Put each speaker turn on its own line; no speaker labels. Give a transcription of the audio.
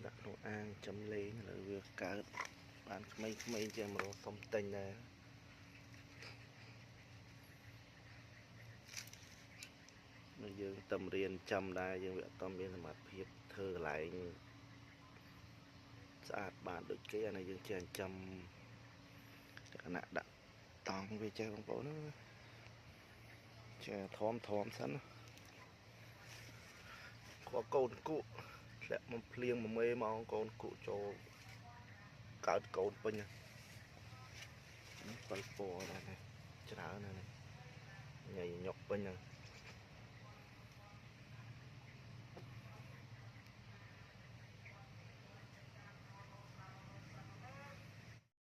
đặt đồ ăn chấm lên là việc cả bạn mấy chơi mà xong tình này nó dương tầm riêng chăm đai dương việc tâm biên mặt hiệp thơ lại sạch bạn được cái này dương chơi chăm cả nạ đặt tòng về chơi con phố nó chơi thóm sẵn có côn cụ lẹ một liêng một mê mong con cụ cho cả côn bên nha con phố này này chả này này nhảy nhọc bên nha